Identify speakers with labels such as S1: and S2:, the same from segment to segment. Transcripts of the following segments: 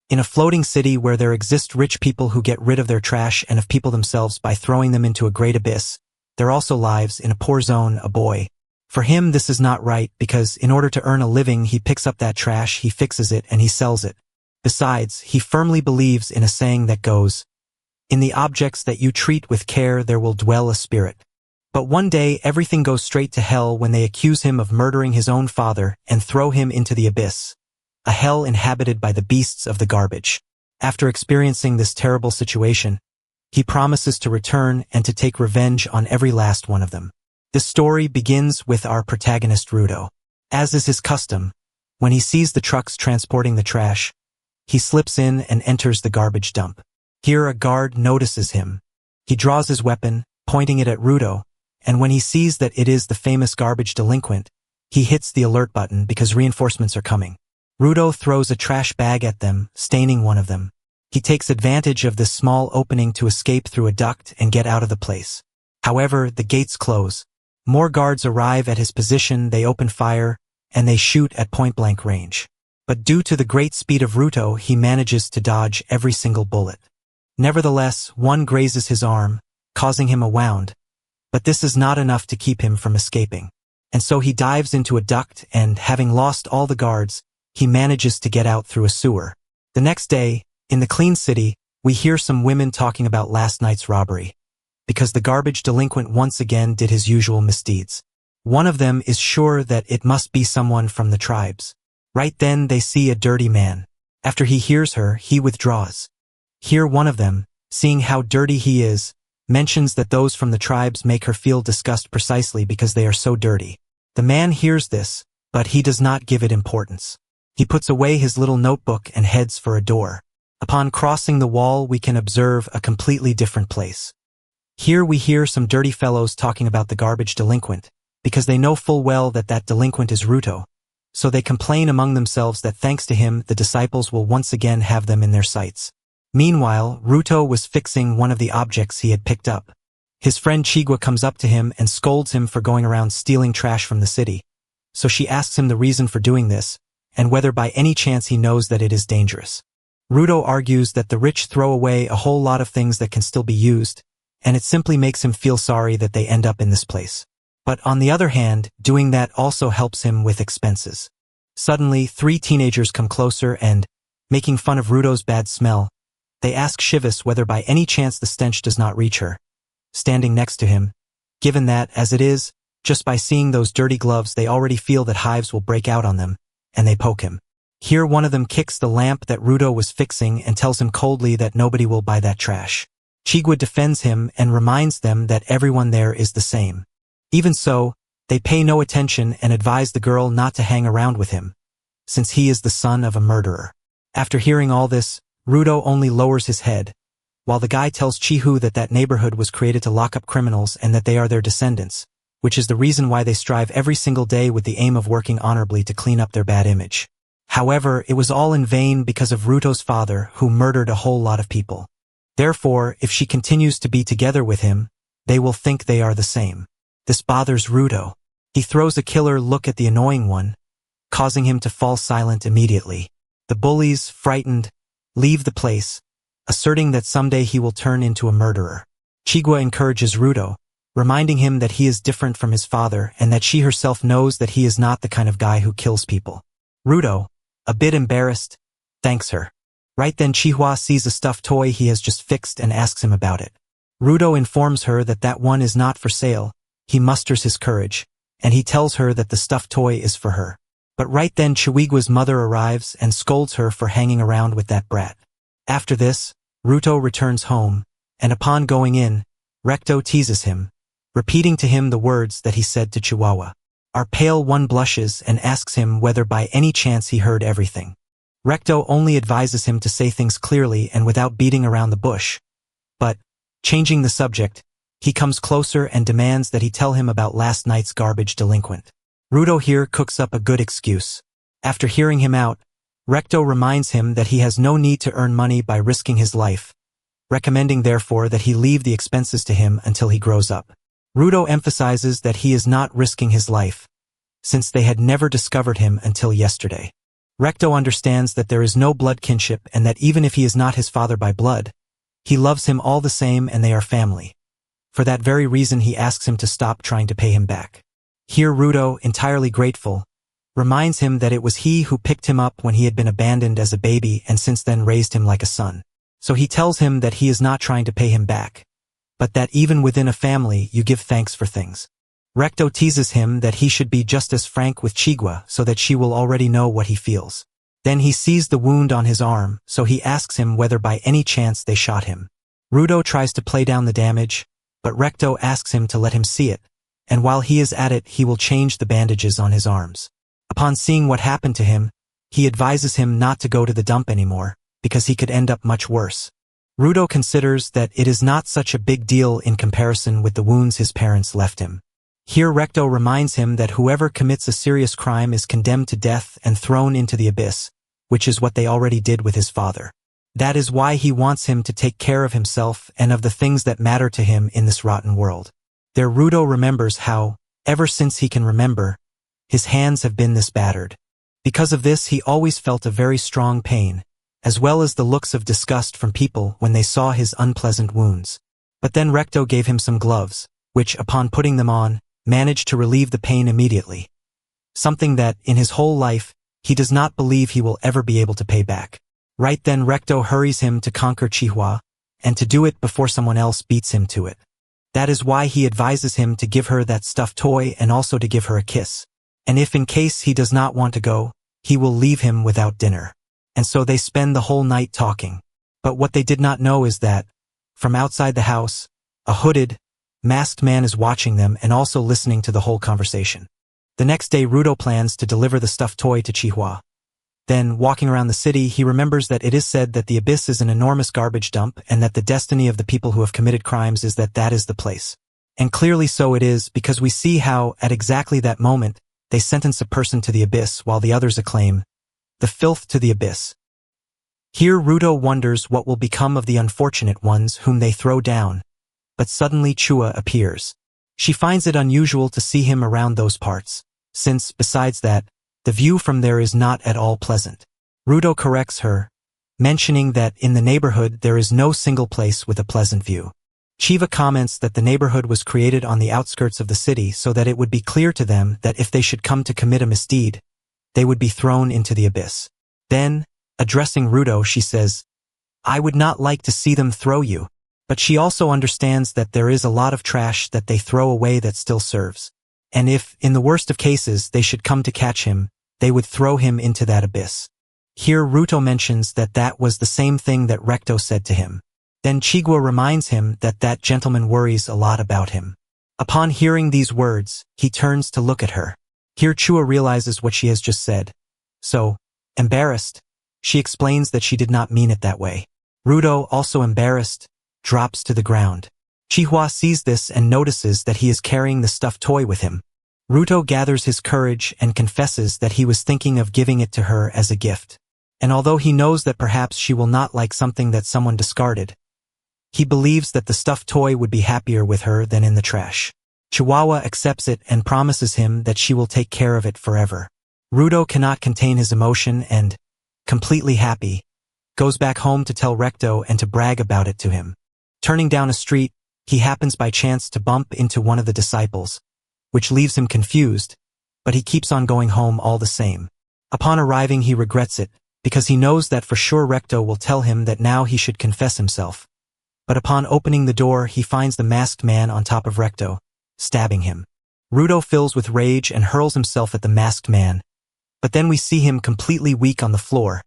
S1: In a floating city where there exist rich people who get rid of their trash and of people themselves by throwing them into a great abyss, there also lives in a poor zone a boy. For him this is not right because in order to earn a living he picks up that trash, he fixes it, and he sells it. Besides, he firmly believes in a saying that goes, "In the objects that you treat with care there will dwell a spirit." But one day everything goes straight to hell when they accuse him of murdering his own father and throw him into the abyss, a hell inhabited by the beasts of the garbage. After experiencing this terrible situation, he promises to return and to take revenge on every last one of them. This story begins with our protagonist Ruto. As is his custom, when he sees the trucks transporting the trash, he slips in and enters the garbage dump. Here a guard notices him. He draws his weapon, pointing it at Ruto, and when he sees that it is the famous garbage delinquent, he hits the alert button because reinforcements are coming. Ruto throws a trash bag at them, staining one of them. He takes advantage of this small opening to escape through a duct and get out of the place. However, the gates close. More guards arrive at his position, they open fire, and they shoot at point-blank range. But due to the great speed of Ruto, he manages to dodge every single bullet. Nevertheless, one grazes his arm, causing him a wound, but this is not enough to keep him from escaping. And so he dives into a duct and, having lost all the guards, he manages to get out through a sewer. The next day, in the clean city, we hear some women talking about last night's robbery, because the garbage delinquent once again did his usual misdeeds. One of them is sure that it must be someone from the tribes. Right then they see a dirty man. After he hears her, he withdraws. Here one of them, seeing how dirty he is, mentions that those from the tribes make her feel disgust precisely because they are so dirty. The man hears this, but he does not give it importance. He puts away his little notebook and heads for a door. Upon crossing the wall, we can observe a completely different place. Here we hear some dirty fellows talking about the garbage delinquent, because they know full well that that delinquent is Ruto. So they complain among themselves that thanks to him, the disciples will once again have them in their sights. Meanwhile, Ruto was fixing one of the objects he had picked up. His friend Chigwa comes up to him and scolds him for going around stealing trash from the city. So she asks him the reason for doing this, and whether by any chance he knows that it is dangerous. Ruto argues that the rich throw away a whole lot of things that can still be used, and it simply makes him feel sorry that they end up in this place. But on the other hand, doing that also helps him with expenses. Suddenly, 3 teenagers come closer and, making fun of Ruto's bad smell, they ask Shivas whether by any chance the stench does not reach her, standing next to him, given that, as it is, just by seeing those dirty gloves they already feel that hives will break out on them, and they poke him. Here one of them kicks the lamp that Ruto was fixing and tells him coldly that nobody will buy that trash. Chigwa defends him and reminds them that everyone there is the same. Even so, they pay no attention and advise the girl not to hang around with him, since he is the son of a murderer. After hearing all this, Ruto only lowers his head, while the guy tells Chihu that that neighborhood was created to lock up criminals and that they are their descendants, which is the reason why they strive every single day with the aim of working honorably to clean up their bad image. However, it was all in vain because of Ruto's father, who murdered a whole lot of people. Therefore, if she continues to be together with him, they will think they are the same. This bothers Ruto. He throws a killer look at the annoying one, causing him to fall silent immediately. The bullies, frightened, leave the place, asserting that someday he will turn into a murderer. Chigwa encourages Ruto, reminding him that he is different from his father and that she herself knows that he is not the kind of guy who kills people. Ruto, a bit embarrassed, thanks her. Right then Chihua sees a stuffed toy he has just fixed and asks him about it. Ruto informs her that that one is not for sale. He musters his courage, and he tells her that the stuffed toy is for her. But right then Chiwigua's mother arrives and scolds her for hanging around with that brat. After this, Ruto returns home, and upon going in, Recto teases him, repeating to him the words that he said to Chihuahua. Our pale one blushes and asks him whether by any chance he heard everything. Recto only advises him to say things clearly and without beating around the bush. But, changing the subject, he comes closer and demands that he tell him about last night's garbage delinquent. Ruto here cooks up a good excuse. After hearing him out, Recto reminds him that he has no need to earn money by risking his life, recommending therefore that he leave the expenses to him until he grows up. Ruto emphasizes that he is not risking his life, since they had never discovered him until yesterday. Recto understands that there is no blood kinship and that even if he is not his father by blood, he loves him all the same and they are family. For that very reason he asks him to stop trying to pay him back. Here Rudo, entirely grateful, reminds him that it was he who picked him up when he had been abandoned as a baby and since then raised him like a son. So he tells him that he is not trying to pay him back, but that even within a family you give thanks for things. Recto teases him that he should be just as frank with Chigua so that she will already know what he feels. Then he sees the wound on his arm, so he asks him whether by any chance they shot him. Rudo tries to play down the damage, but Recto asks him to let him see it, and while he is at it he will change the bandages on his arms. Upon seeing what happened to him, he advises him not to go to the dump anymore, because he could end up much worse. Rudo considers that it is not such a big deal in comparison with the wounds his parents left him. Here Recto reminds him that whoever commits a serious crime is condemned to death and thrown into the abyss, which is what they already did with his father. That is why he wants him to take care of himself and of the things that matter to him in this rotten world. There Rudo remembers how, ever since he can remember, his hands have been this battered. Because of this he always felt a very strong pain, as well as the looks of disgust from people when they saw his unpleasant wounds. But then Recto gave him some gloves, which, upon putting them on, managed to relieve the pain immediately. Something that, in his whole life, he does not believe he will ever be able to pay back. Right then Recto hurries him to conquer Chihua, and to do it before someone else beats him to it. That is why he advises him to give her that stuffed toy and also to give her a kiss. And if in case he does not want to go, he will leave him without dinner. And so they spend the whole night talking. But what they did not know is that, from outside the house, a hooded, masked man is watching them and also listening to the whole conversation. The next day Rudo plans to deliver the stuffed toy to Chihua. Then, walking around the city, he remembers that it is said that the abyss is an enormous garbage dump and that the destiny of the people who have committed crimes is that is the place. And clearly so it is, because we see how, at exactly that moment, they sentence a person to the abyss while the others acclaim, "The filth to the abyss." Here Rudo wonders what will become of the unfortunate ones whom they throw down, but suddenly Chua appears. She finds it unusual to see him around those parts, since, besides that, the view from there is not at all pleasant. Rudo corrects her, mentioning that in the neighborhood there is no single place with a pleasant view. Chiva comments that the neighborhood was created on the outskirts of the city so that it would be clear to them that if they should come to commit a misdeed, they would be thrown into the abyss. Then, addressing Rudo, she says, "I would not like to see them throw you." But she also understands that there is a lot of trash that they throw away that still serves. And if, in the worst of cases, they should come to catch him, they would throw him into that abyss. Here Ruto mentions that was the same thing that Recto said to him. Then Chigua reminds him that gentleman worries a lot about him. Upon hearing these words, he turns to look at her. Here Chua realizes what she has just said. So, embarrassed, she explains that she did not mean it that way. Rudo, also embarrassed, drops to the ground. Chihua sees this and notices that he is carrying the stuffed toy with him. Ruto gathers his courage and confesses that he was thinking of giving it to her as a gift. And although he knows that perhaps she will not like something that someone discarded, he believes that the stuffed toy would be happier with her than in the trash. Chihuahua accepts it and promises him that she will take care of it forever. Rudo cannot contain his emotion and, completely happy, goes back home to tell Recto and to brag about it to him. Turning down a street, he happens by chance to bump into one of the disciples, which leaves him confused, but he keeps on going home all the same. Upon arriving he regrets it, because he knows that for sure Recto will tell him that now he should confess himself. But upon opening the door he finds the masked man on top of Recto, stabbing him. Rudo fills with rage and hurls himself at the masked man, but then we see him completely weak on the floor,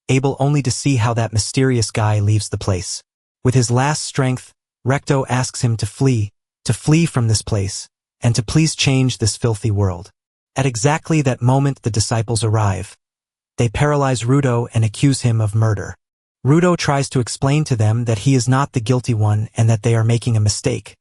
S1: able only to see how that mysterious guy leaves the place. With his last strength, Recto asks him to flee from this place, and to please change this filthy world. At exactly that moment the disciples arrive. They paralyze Rudo and accuse him of murder. Rudo tries to explain to them that he is not the guilty one and that they are making a mistake,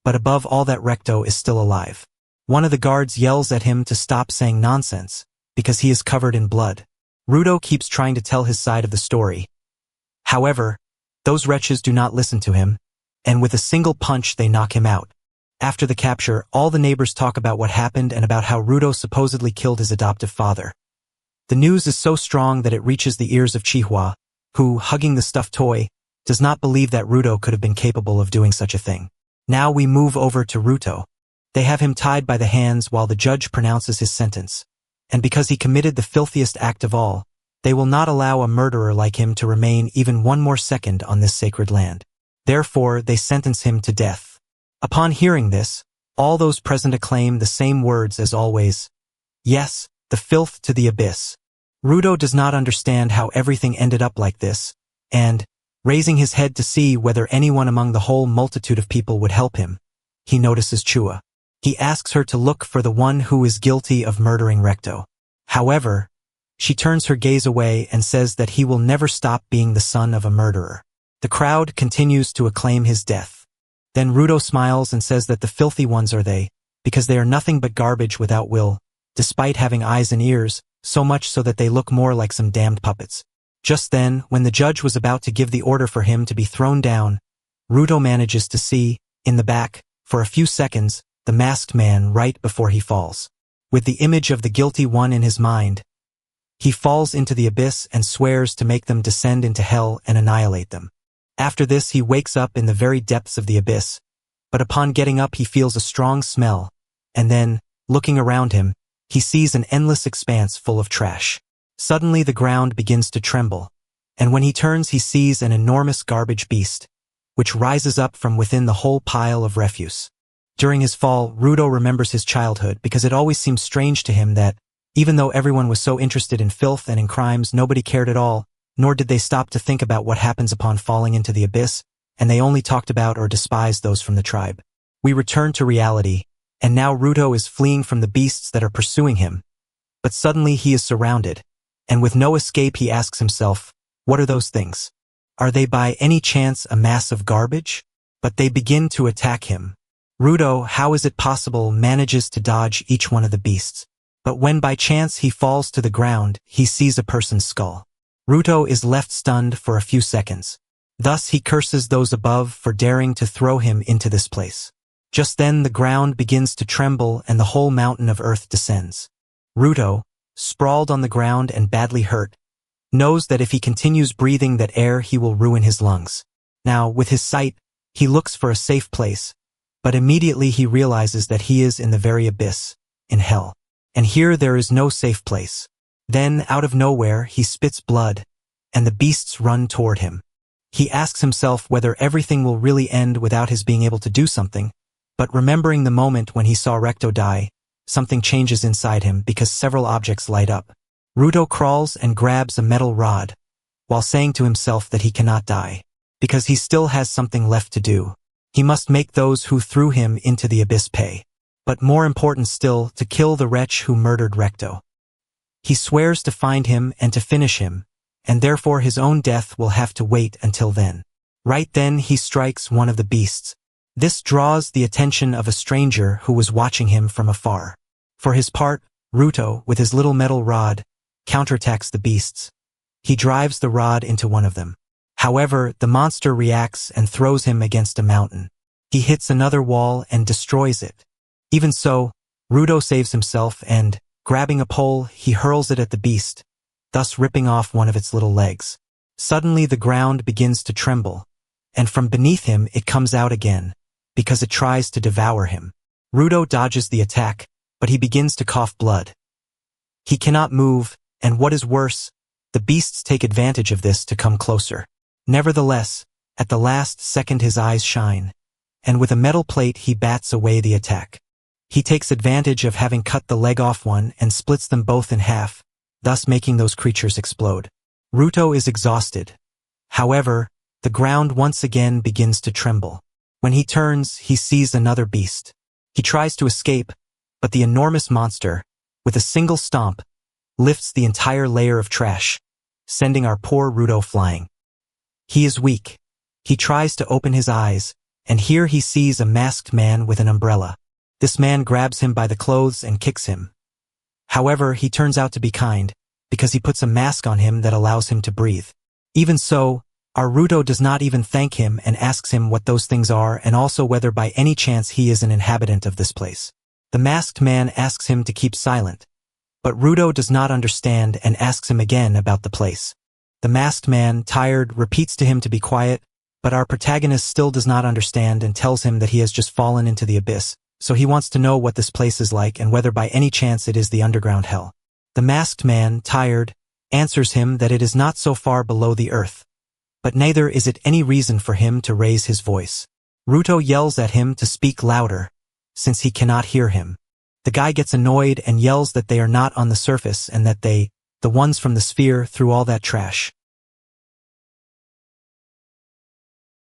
S1: but above all that Recto is still alive. One of the guards yells at him to stop saying nonsense, because he is covered in blood. Rudo keeps trying to tell his side of the story. However, those wretches do not listen to him, and with a single punch they knock him out. After the capture, all the neighbors talk about what happened and about how Rudo supposedly killed his adoptive father. The news is so strong that it reaches the ears of Chihua, who, hugging the stuffed toy, does not believe that Ruto could have been capable of doing such a thing. Now we move over to Ruto. They have him tied by the hands while the judge pronounces his sentence. And because he committed the filthiest act of all, they will not allow a murderer like him to remain even one more second on this sacred land. Therefore, they sentence him to death. Upon hearing this, all those present acclaim the same words as always. Yes, the filth to the abyss. Ruto does not understand how everything ended up like this, and, raising his head to see whether anyone among the whole multitude of people would help him, he notices Chua. He asks her to look for the one who is guilty of murdering Recto. However, she turns her gaze away and says that he will never stop being the son of a murderer. The crowd continues to acclaim his death. Then Ruto smiles and says that the filthy ones are they, because they are nothing but garbage without will, despite having eyes and ears, so much so that they look more like some damned puppets. Just then, when the judge was about to give the order for him to be thrown down, Ruto manages to see, in the back, for a few seconds, the masked man right before he falls. With the image of the guilty one in his mind, he falls into the abyss and swears to make them descend into hell and annihilate them. After this he wakes up in the very depths of the abyss, but upon getting up he feels a strong smell, and then, looking around him, he sees an endless expanse full of trash. Suddenly the ground begins to tremble, and when he turns he sees an enormous garbage beast, which rises up from within the whole pile of refuse. During his fall, Ruto remembers his childhood because it always seemed strange to him that, even though everyone was so interested in filth and in crimes, nobody cared at all, nor did they stop to think about what happens upon falling into the abyss, and they only talked about or despised those from the tribe. We return to reality, and now Ruto is fleeing from the beasts that are pursuing him. But suddenly he is surrounded, and with no escape he asks himself, what are those things? Are they by any chance a mass of garbage? But they begin to attack him. Ruto, how is it possible, manages to dodge each one of the beasts. But when by chance he falls to the ground, he sees a person's skull. Ruto is left stunned for a few seconds. Thus he curses those above for daring to throw him into this place. Just then the ground begins to tremble and the whole mountain of earth descends. Ruto, sprawled on the ground and badly hurt, knows that if he continues breathing that air he will ruin his lungs. Now, with his sight, he looks for a safe place, but immediately he realizes that he is in the very abyss, in hell. And here there is no safe place. Then, out of nowhere, he spits blood, and the beasts run toward him. He asks himself whether everything will really end without his being able to do something, but remembering the moment when he saw Recto die, something changes inside him because several objects light up. Ruto crawls and grabs a metal rod, while saying to himself that he cannot die, because he still has something left to do. He must make those who threw him into the abyss pay. But more important still, to kill the wretch who murdered Recto. He swears to find him and to finish him, and therefore his own death will have to wait until then. Right then he strikes one of the beasts. This draws the attention of a stranger who was watching him from afar. For his part, Ruto, with his little metal rod, counterattacks the beasts. He drives the rod into one of them. However, the monster reacts and throws him against a mountain. He hits another wall and destroys it. Even so, Ruto saves himself and, grabbing a pole, he hurls it at the beast, thus ripping off one of its little legs. Suddenly the ground begins to tremble, and from beneath him it comes out again, because it tries to devour him. Ruto dodges the attack, but he begins to cough blood. He cannot move, and what is worse, the beasts take advantage of this to come closer. Nevertheless, at the last second his eyes shine, and with a metal plate he bats away the attack. He takes advantage of having cut the leg off one and splits them both in half, thus making those creatures explode. Ruto is exhausted. However, the ground once again begins to tremble. When he turns, he sees another beast. He tries to escape, but the enormous monster, with a single stomp, lifts the entire layer of trash, sending our poor Ruto flying. He is weak. He tries to open his eyes, and here he sees a masked man with an umbrella. This man grabs him by the clothes and kicks him. However, he turns out to be kind, because he puts a mask on him that allows him to breathe. Even so, our Ruto does not even thank him and asks him what those things are and also whether by any chance he is an inhabitant of this place. The masked man asks him to keep silent, But Ruto does not understand and asks him again about the place. The masked man, tired, repeats to him to be quiet, but our protagonist still does not understand and tells him that he has just fallen into the abyss, so he wants to know what this place is like and whether by any chance it is the underground hell. The masked man, tired, answers him that it is not so far below the earth, but neither is it any reason for him to raise his voice. Ruto yells at him to speak louder, since he cannot hear him. The guy gets annoyed and yells that they are not on the surface and that they, the ones from the sphere, threw all that trash.